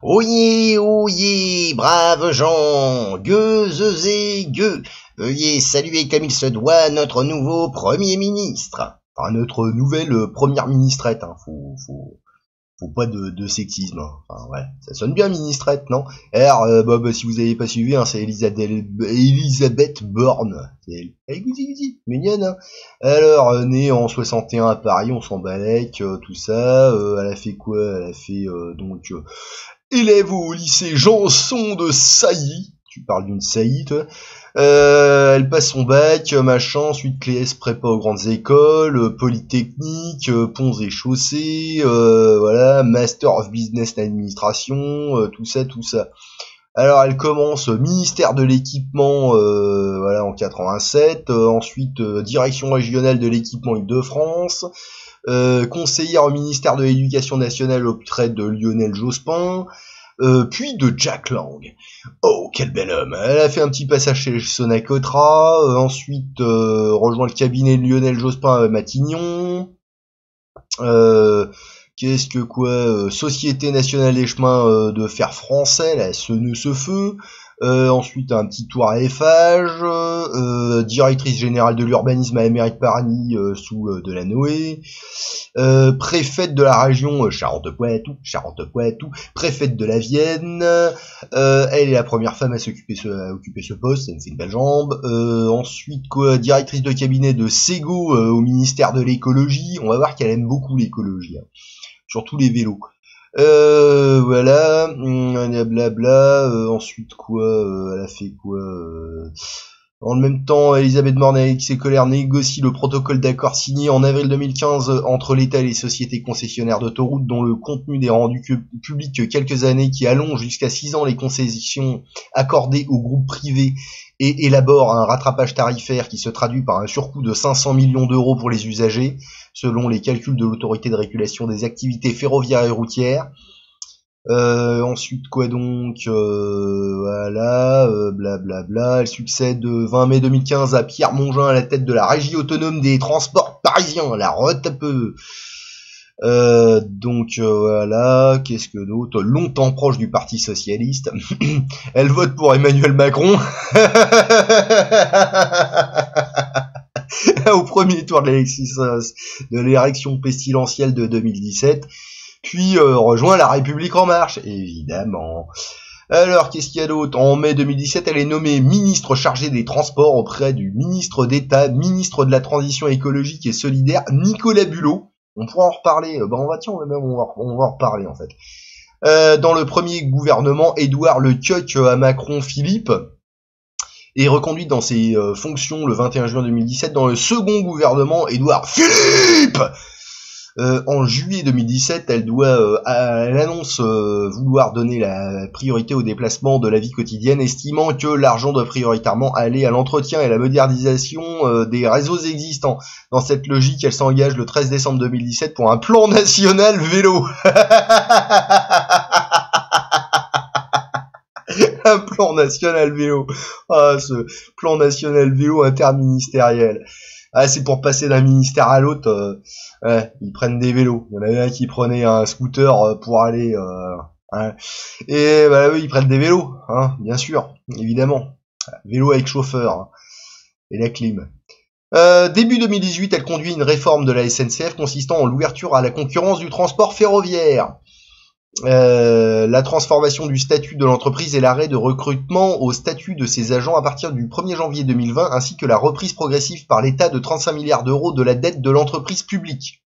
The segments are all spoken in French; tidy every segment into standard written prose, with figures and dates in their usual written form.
Oyez, oyez, braves gens, gueuses et gueux, veuillez saluer comme il se doit notre nouveau Premier ministre. Enfin, notre nouvelle première ministrette, hein. Faut pas de sexisme, hein. Enfin, ouais, ça sonne bien ministrette, non? Alors, si vous avez pas suivi, hein, c'est Elisabeth Borne. C'est mignonne, hein. Alors, née en 61 à Paris, on s'en balèque, tout ça. Elle a fait quoi? Elle a fait élève au lycée Janson de Sailly. Tu parles d'une Sailly, toi. Elle passe son bac, machin, ensuite Cléès prépa aux grandes écoles, Polytechnique, Ponts et Chaussées, voilà, Master of Business Administration, tout ça. Alors elle commence ministère de l'équipement, voilà, en 87, ensuite direction régionale de l'équipement Île-de-France, conseillère au ministère de l'Éducation nationale auprès de Lionel Jospin, puis de Jack Lang. Oh, quel bel homme. Elle a fait un petit passage chez Sonacotra, ensuite rejoint le cabinet de Lionel Jospin à Matignon. Qu'est-ce que quoi, Société nationale des chemins de fer français, la Seneux-ce-Feu. Ensuite un petit tour à Eiffage, directrice générale de l'urbanisme à la mairie de Paris sous Delanoë, préfète de la région Charente-Poitou, préfète de la Vienne, elle est la première femme à occuper ce poste, ça me fait une belle jambe. Ensuite quoi, directrice de cabinet de Sego au ministère de l'écologie. On va voir qu'elle aime beaucoup l'écologie, hein. Surtout les vélos. Voilà, blabla, ensuite quoi, elle a fait quoi, en le même temps, Elisabeth Borne avec ses colères négocie le protocole d'accord signé en avril 2015 entre l'État et les sociétés concessionnaires d'autoroutes dont le contenu est rendu public quelques années, qui allonge jusqu'à 6 ans les concessions accordées aux groupes privés et élabore un rattrapage tarifaire qui se traduit par un surcoût de 500 millions d'euros pour les usagers, selon les calculs de l'autorité de régulation des activités ferroviaires et routières. Ensuite quoi donc, voilà, blablabla. Elle succède 20 mai 2015 à Pierre Mongin à la tête de la Régie autonome des transports parisiens, la RETAPE. Voilà, qu'est-ce que d'autre? Longtemps proche du Parti Socialiste. Elle vote pour Emmanuel Macron. Au premier tour de l'élection pestilentielle de 2017. Puis rejoint La République En Marche, évidemment. Alors, qu'est-ce qu'il y a d'autre? En mai 2017, elle est nommée ministre chargée des Transports auprès du ministre d'État, ministre de la Transition écologique et solidaire, Nicolas Bulot. On pourra en reparler. On va en reparler, en fait. Dans le premier gouvernement, Édouard Lecœur à Macron-Philippe est reconduite dans ses fonctions le 21 juin 2017. Dans le second gouvernement, Édouard Philippe en juillet 2017, elle annonce vouloir donner la priorité au déplacement de la vie quotidienne, estimant que l'argent doit prioritairement aller à l'entretien et à la modernisation des réseaux existants. Dans cette logique, elle s'engage le 13 décembre 2017 pour un plan national vélo. Un plan national vélo. Ah, ce plan national vélo interministériel. Ah, c'est pour passer d'un ministère à l'autre. Ils prennent des vélos. Il y en avait un qui prenait un scooter pour aller. Et bah oui, ils prennent des vélos, hein, bien sûr, évidemment. Vélo avec chauffeur, hein, et la clim. Début 2018, elle conduit une réforme de la SNCF consistant en l'ouverture à la concurrence du transport ferroviaire. La transformation du statut de l'entreprise et l'arrêt de recrutement au statut de ses agents à partir du 1er janvier 2020, ainsi que la reprise progressive par l'État de 35 milliards d'euros de la dette de l'entreprise publique.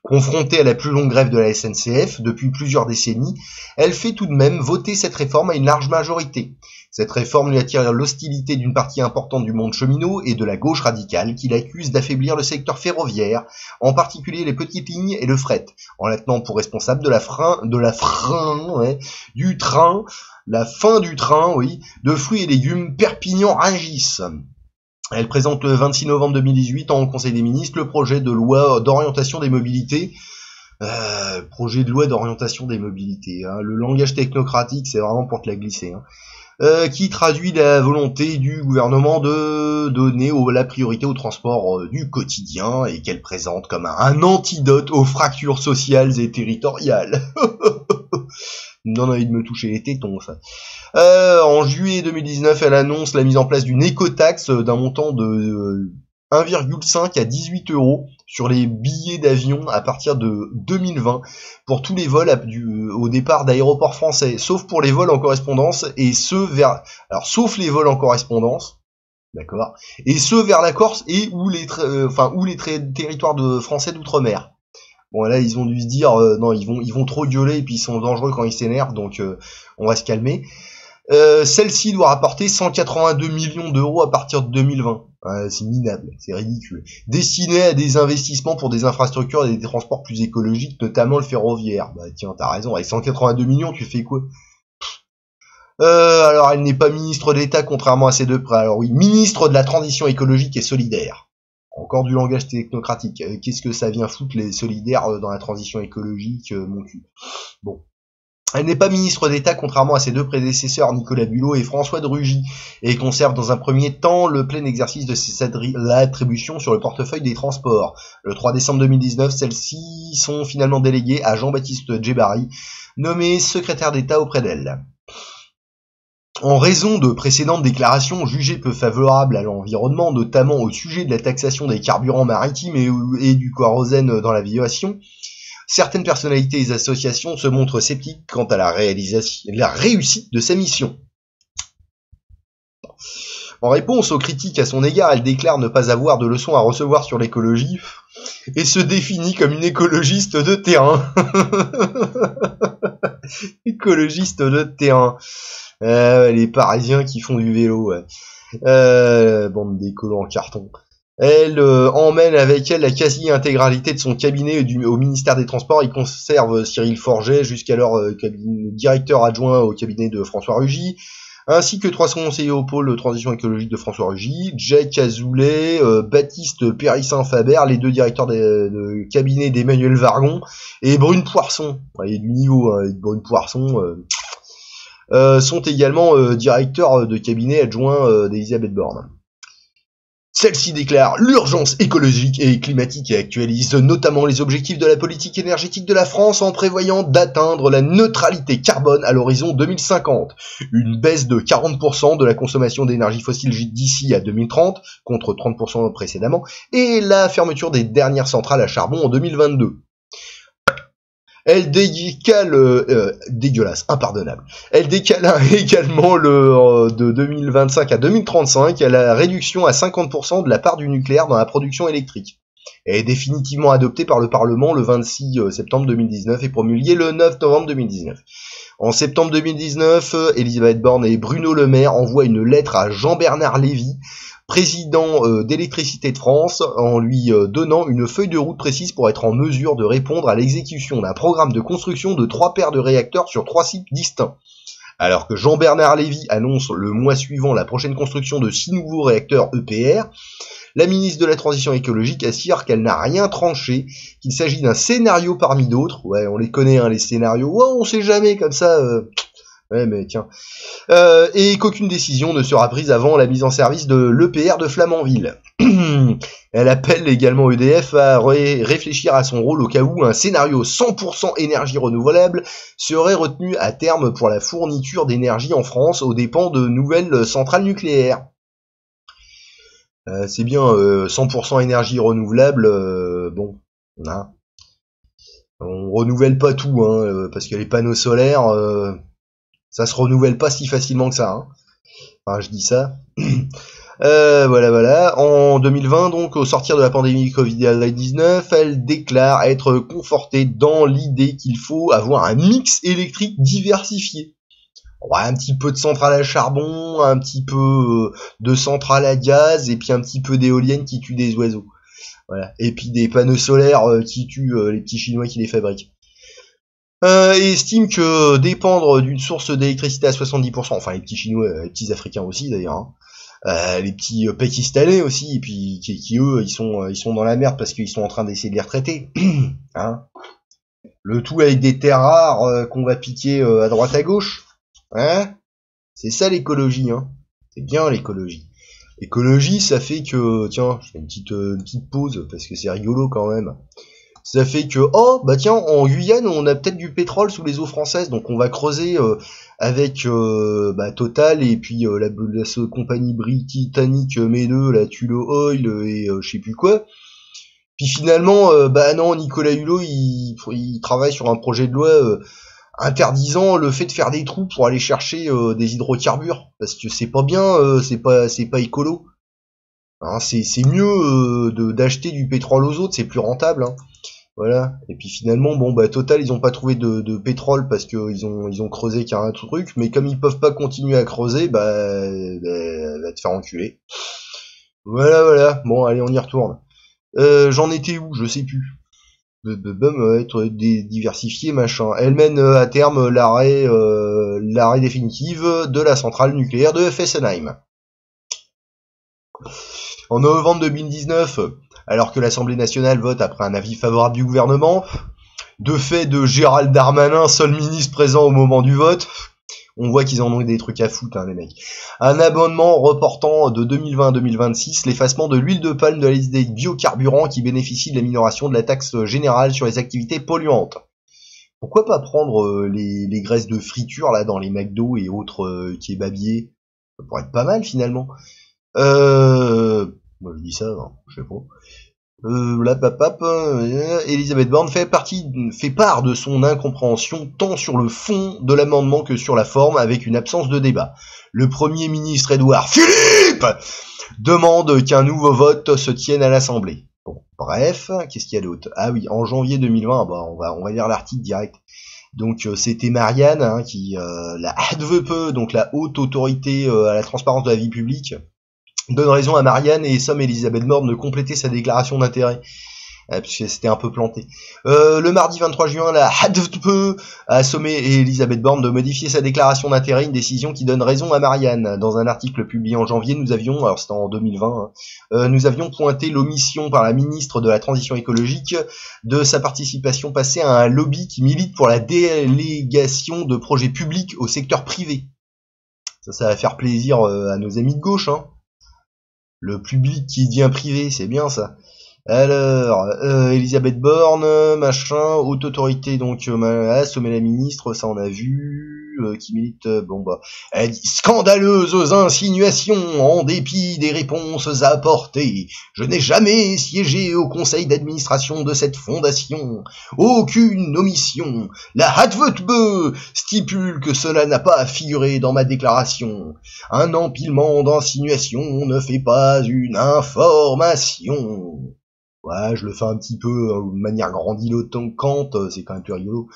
Confrontée à la plus longue grève de la SNCF depuis plusieurs décennies, elle fait tout de même voter cette réforme à une large majorité. Cette réforme lui attire l'hostilité d'une partie importante du monde cheminot et de la gauche radicale qui l'accuse d'affaiblir le secteur ferroviaire, en particulier les petites lignes et le fret, en la tenant pour responsable de la fin du train, de fruits et légumes Perpignan-Rungis. Elle présente le 26 novembre 2018 en Conseil des ministres le projet de loi d'orientation des mobilités. Hein. Le langage technocratique, c'est vraiment pour te la glisser. Hein. Qui traduit la volonté du gouvernement de donner la priorité au transport du quotidien et qu'elle présente comme un antidote aux fractures sociales et territoriales. me donne envie de me toucher les tétons, ça. En juillet 2019, elle annonce la mise en place d'une écotaxe d'un montant de 1,5 à 18 euros sur les billets d'avion à partir de 2020 pour tous les vols au départ d'aéroports français, sauf pour les vols en correspondance et ceux vers, alors sauf les vols en correspondance, d'accord, et ceux vers la Corse et ou les territoires de français d'outre-mer. Bon là ils ont dû se dire non ils vont trop gueuler et puis ils sont dangereux quand ils s'énervent, donc on va se calmer. Celle-ci doit rapporter 182 millions d'euros à partir de 2020. C'est minable, c'est ridicule. Destiné à des investissements pour des infrastructures et des transports plus écologiques, notamment le ferroviaire. Bah tiens, t'as raison, avec 182 millions, tu fais quoi? Alors elle n'est pas ministre d'État, contrairement à ces deux. Alors oui, ministre de la Transition écologique et solidaire. Encore du langage technocratique. Qu'est-ce que ça vient foutre les solidaires dans la transition écologique, mon cul. Bon. Elle n'est pas ministre d'État, contrairement à ses deux prédécesseurs Nicolas Bulot et François de Rugy, et conserve dans un premier temps le plein exercice de ses attributions sur le portefeuille des transports. Le 3 décembre 2019, celles-ci sont finalement déléguées à Jean-Baptiste Djebbari, nommé secrétaire d'État auprès d'elle. En raison de précédentes déclarations jugées peu favorables à l'environnement, notamment au sujet de la taxation des carburants maritimes et du kérosène dans l'aviation, certaines personnalités et associations se montrent sceptiques quant à la réussite de sa mission. En réponse aux critiques à son égard, elle déclare ne pas avoir de leçons à recevoir sur l'écologie et se définit comme une écologiste de terrain. Écologiste de terrain. Les Parisiens qui font du vélo. Bande d'écolos en carton. Elle emmène avec elle la quasi-intégralité de son cabinet au ministère des Transports. Il conserve Cyril Forget, jusqu'alors directeur adjoint au cabinet de François Rugy, ainsi que 300 conseillers au pôle de transition écologique de François Rugy, Jacques Azoulay, Baptiste Périssin-Faber, les deux directeurs de cabinet d'Emmanuel Vargon, et Brune Poirson. Il y a du niveau, hein, Brune Poirson sont également directeurs de cabinet adjoints d'Elisabeth Borne. Celle-ci déclare l'urgence écologique et climatique et actualise notamment les objectifs de la politique énergétique de la France en prévoyant d'atteindre la neutralité carbone à l'horizon 2050, une baisse de 40% de la consommation d'énergie fossile d'ici à 2030, contre 30% précédemment, et la fermeture des dernières centrales à charbon en 2022. Elle décale, dégueulasse, impardonnable. Elle décale également de 2025 à 2035 la réduction à 50% de la part du nucléaire dans la production électrique. Elle est définitivement adoptée par le Parlement le 26 septembre 2019 et promulguée le 9 novembre 2019. En septembre 2019, Elisabeth Borne et Bruno Le Maire envoient une lettre à Jean-Bernard Lévy, président d'Électricité de France, en lui donnant une feuille de route précise pour être en mesure de répondre à l'exécution d'un programme de construction de 3 paires de réacteurs sur 3 sites distincts. Alors que Jean-Bernard Lévy annonce le mois suivant la prochaine construction de 6 nouveaux réacteurs EPR, la ministre de la Transition écologique assure qu'elle n'a rien tranché, qu'il s'agit d'un scénario parmi d'autres. Ouais, on les connaît, hein, les scénarios. Ouais, on sait jamais comme ça. Ouais, mais tiens. Et qu'aucune décision ne sera prise avant la mise en service de l'EPR de Flamanville. Elle appelle également EDF à réfléchir à son rôle au cas où un scénario 100% énergie renouvelable serait retenu à terme pour la fourniture d'énergie en France aux dépens de nouvelles centrales nucléaires. C'est bien 100% énergie renouvelable, bon, hein. On renouvelle pas tout, hein, parce que les panneaux solaires, ça se renouvelle pas si facilement que ça, hein. Enfin, je dis ça. Voilà. En 2020, donc, au sortir de la pandémie Covid-19, elle déclare être confortée dans l'idée qu'il faut avoir un mix électrique diversifié. Ouais, un petit peu de centrale à charbon, un petit peu de centrale à gaz, et puis un petit peu d'éoliennes qui tuent des oiseaux. Voilà. Et puis des panneaux solaires qui tuent les petits Chinois qui les fabriquent. Et estime que dépendre d'une source d'électricité à 70%, enfin les petits Chinois, les petits Africains aussi d'ailleurs, hein, les petits Pakistanais aussi, et puis qui eux, ils sont dans la merde parce qu'ils sont en train d'essayer de les retraiter. Hein. Le tout avec des terres rares qu'on va piquer à droite à gauche. Hein? C'est ça l'écologie, hein. C'est bien l'écologie. L'écologie, ça fait que, tiens, je fais une petite pause parce que c'est rigolo quand même. Ça fait que, oh, bah tiens, en Guyane, on a peut-être du pétrole sous les eaux françaises, donc on va creuser avec Total et puis la compagnie britannique Medeux, la Tullow Oil et je sais plus quoi. Puis finalement, non, Nicolas Hulot, il travaille sur un projet de loi interdisant le fait de faire des trous pour aller chercher des hydrocarbures, parce que c'est pas bien, c'est pas écolo. Hein, c'est mieux d'acheter du pétrole aux autres, c'est plus rentable. Hein. Voilà. Et puis finalement, Total, ils ont pas trouvé de pétrole parce que ils ont creusé qu'un truc, mais comme ils peuvent pas continuer à creuser, va te faire enculer. Voilà. Bon, allez, on y retourne. J'en étais où? Je sais plus. Être diversifié, machin. Elle mène à terme l'arrêt définitif de la centrale nucléaire de Fessenheim. En novembre 2019, alors que l'Assemblée nationale vote après un avis favorable du gouvernement, de fait de Gérald Darmanin, seul ministre présent au moment du vote, on voit qu'ils en ont des trucs à foutre, hein, les mecs. Un abonnement reportant de 2020 à 2026 l'effacement de l'huile de palme de la liste des biocarburants qui bénéficient de la minoration de la taxe générale sur les activités polluantes. Pourquoi pas prendre les graisses de friture là dans les McDo et autres kebabiers? Ça pourrait être pas mal finalement. Moi je dis ça, hein, je sais pas. Elisabeth Borne fait part de son incompréhension tant sur le fond de l'amendement que sur la forme, avec une absence de débat. Le Premier ministre Édouard Philippe demande qu'un nouveau vote se tienne à l'Assemblée. Bon, bref, qu'est-ce qu'il y a d'autre? Ah oui, en janvier 2020, on va lire l'article direct. Donc c'était Marianne qui la HATVP, donc la haute autorité à la transparence de la vie publique, donne raison à Marianne et somme Elisabeth Borne de compléter sa déclaration d'intérêt, puisque c'était un peu planté. Le mardi 23 juin, la HATVP a sommé Elisabeth Borne de modifier sa déclaration d'intérêt, une décision qui donne raison à Marianne. Dans un article publié en janvier, alors c'était en 2020, nous avions pointé l'omission par la ministre de la Transition écologique de sa participation passée à un lobby qui milite pour la délégation de projets publics au secteur privé. Ça va faire plaisir à nos amis de gauche, hein. Le public qui devient privé, c'est bien ça. Alors, Elisabeth Borne, machin, haute autorité, donc sommet la ministre, ça on a vu, qui milite, elle dit scandaleuses insinuations en dépit des réponses apportées. Je n'ai jamais siégé au conseil d'administration de cette fondation. Aucune omission. La HATVP stipule que cela n'a pas figuré dans ma déclaration. Un empilement d'insinuations ne fait pas une information. Ouais, je le fais un petit peu de manière grandiloquente, c'est quand même plus rigolo.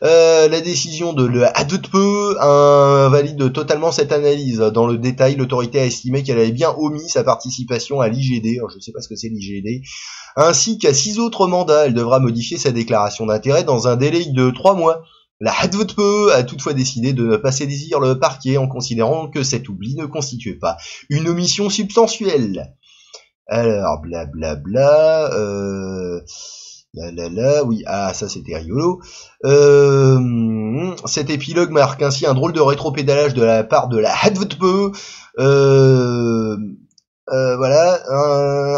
La décision de la HATVP invalide totalement cette analyse. Dans le détail, l'autorité a estimé qu'elle avait bien omis sa participation à l'IGD, alors je ne sais pas ce que c'est l'IGD, ainsi qu'à 6 autres mandats. Elle devra modifier sa déclaration d'intérêt dans un délai de 3 mois. La HATVP a toutefois décidé de ne pas saisir le parquet en considérant que cet oubli ne constituait pas une omission substantielle. Alors, blablabla, oui, ça c'était rigolo. Cet épilogue marque ainsi un drôle de rétropédalage de la part de la HATVP.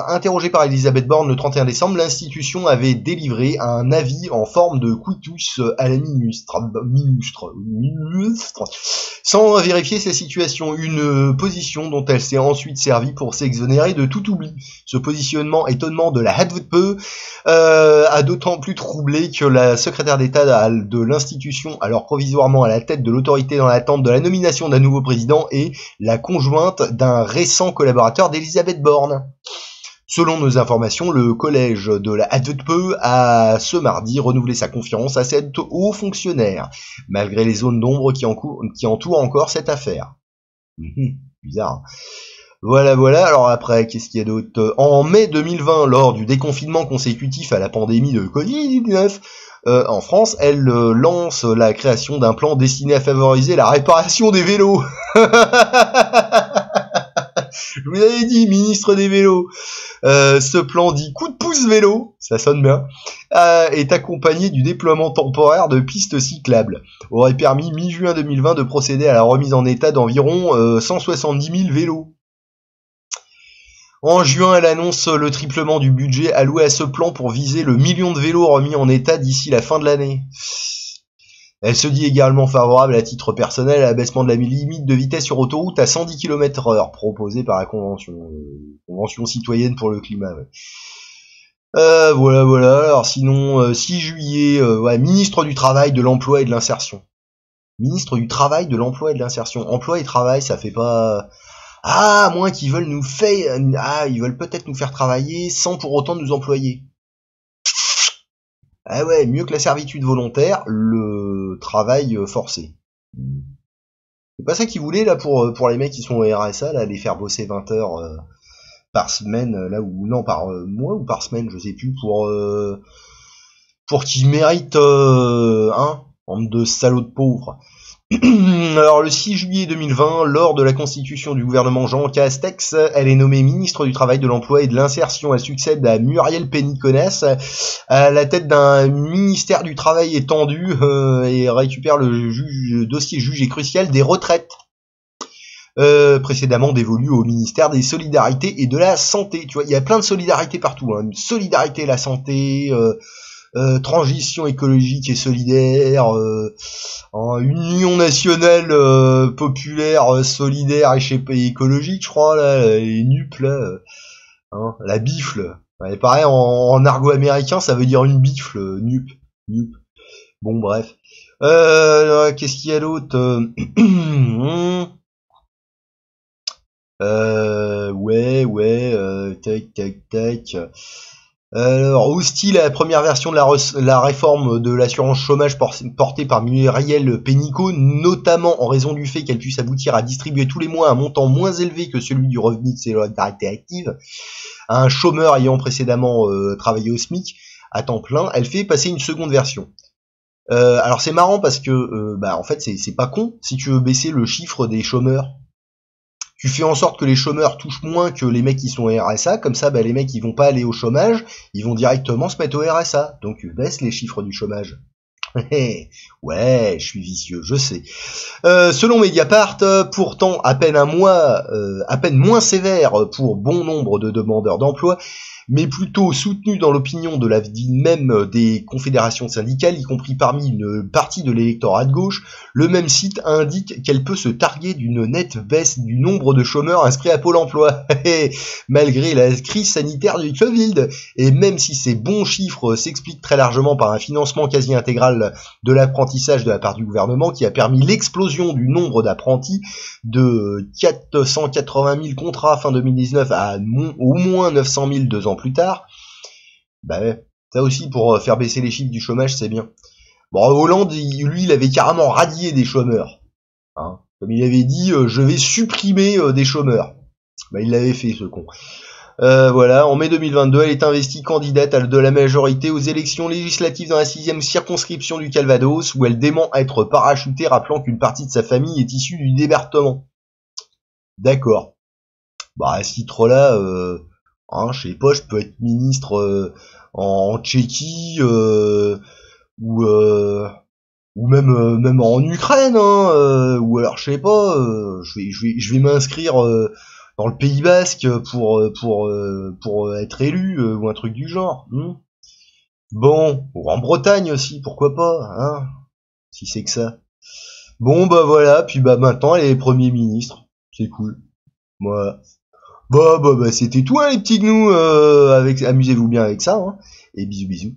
Interrogée par Elisabeth Borne le 31 décembre, l'institution avait délivré un avis en forme de quitus à la ministre, sans vérifier sa situation, une position dont elle s'est ensuite servie pour s'exonérer de tout oubli. Ce étonnement de la HATVP a d'autant plus troublé que la secrétaire d'État de l'institution, alors provisoirement à la tête de l'autorité dans l'attente de la nomination d'un nouveau président, est la conjointe d'un récent collaborateur d'Elisabeth Borne. Selon nos informations, le collège de la HATVP a ce mardi renouvelé sa confiance à cet haut fonctionnaire, malgré les zones d'ombre qui entourent encore cette affaire. Bizarre. Voilà. Alors après, qu'est-ce qu'il y a d'autre? En mai 2020, lors du déconfinement consécutif à la pandémie de Covid-19, en France, elle lance la création d'un plan destiné à favoriser la réparation des vélos. Je vous avais dit, ministre des vélos. Ce plan dit coup de pouce vélo, ça sonne bien, est accompagné du déploiement temporaire de pistes cyclables. Aurait permis mi-juin 2020 de procéder à la remise en état d'environ 170 000 vélos. En juin, elle annonce le triplement du budget alloué à ce plan pour viser le million de vélos remis en état d'ici la fin de l'année. Elle se dit également favorable à titre personnel à l'abaissement de la limite de vitesse sur autoroute à 110 km/h proposée par la Convention citoyenne pour le climat. Ouais. Voilà. Alors sinon, 6 juillet, ministre du Travail, de l'Emploi et de l'Insertion. Ministre du Travail, de l'Emploi et de l'Insertion. Emploi et travail, ça fait pas... Ah, à moins qu'ils veulent ils veulent peut-être nous faire travailler sans pour autant nous employer. Ah ouais, mieux que la servitude volontaire, le travail forcé. C'est pas ça qu'ils voulaient là pour les mecs qui sont au RSA, là, les faire bosser 20 heures par semaine, là ou non par mois ou par semaine, je sais plus, pour qu'ils méritent bande de salauds de pauvres. Alors le 6 juillet 2020, lors de la constitution du gouvernement Jean Castex, elle est nommée ministre du Travail, de l'Emploi et de l'Insertion. Elle succède à Muriel Pénicaud à la tête d'un ministère du Travail étendu et récupère le dossier jugé crucial des retraites. Précédemment dévolu au ministère des Solidarités et de la Santé. Tu vois, il y a plein de solidarité partout. Hein. Solidarité, la santé, transition écologique et solidaire, union nationale populaire solidaire et écologique, je crois, là, les NUP, là, la bifle. Ouais, pareil, en argot américain, ça veut dire une bifle, NUP. Bon, bref. Qu'est-ce qu'il y a d'autre? Tac. Alors, hostile à la première version de la réforme de l'assurance chômage portée par Muriel Pénicaud, notamment en raison du fait qu'elle puisse aboutir à distribuer tous les mois un montant moins élevé que celui du revenu de solidarité active à un chômeur ayant précédemment travaillé au SMIC à temps plein, elle fait passer une seconde version. Alors c'est marrant parce que en fait c'est pas con. Si tu veux baisser le chiffre des chômeurs, tu fais en sorte que les chômeurs touchent moins que les mecs qui sont au RSA, comme ça les mecs ils vont pas aller au chômage, ils vont directement se mettre au RSA, donc tu baisses les chiffres du chômage. Ouais, je suis vicieux, je sais. Selon Mediapart, pourtant à peine moins sévère pour bon nombre de demandeurs d'emploi, mais plutôt soutenu dans l'opinion de la vie même des confédérations syndicales, y compris parmi une partie de l'électorat de gauche, le même site indique qu'elle peut se targuer d'une nette baisse du nombre de chômeurs inscrits à Pôle emploi, malgré la crise sanitaire du Covid. Et même si ces bons chiffres s'expliquent très largement par un financement quasi intégral de l'apprentissage de la part du gouvernement, qui a permis l'explosion du nombre d'apprentis de 480 000 contrats fin 2019 à au moins 900 000 2 ans plus tard, ça aussi pour faire baisser les chiffres du chômage, c'est bien. Bon, Hollande, lui, il avait carrément radié des chômeurs. Hein. Comme il avait dit, je vais supprimer des chômeurs. Il l'avait fait, ce con. Voilà, en mai 2022, elle est investie candidate de la majorité aux élections législatives dans la 6e circonscription du Calvados, où elle dément être parachutée, rappelant qu'une partie de sa famille est issue du débarquement. D'accord. À ce titre-là, je sais pas, je peux être ministre en Tchéquie ou même en Ukraine, ou alors je sais pas, je vais m'inscrire dans le Pays Basque pour être élu ou un truc du genre. Bon, ou en Bretagne aussi, pourquoi pas, si c'est que ça. Bon voilà, puis maintenant elle est Premier ministre, c'est cool. Voilà. C'était tout les petits gnous, amusez-vous bien avec ça, et bisous.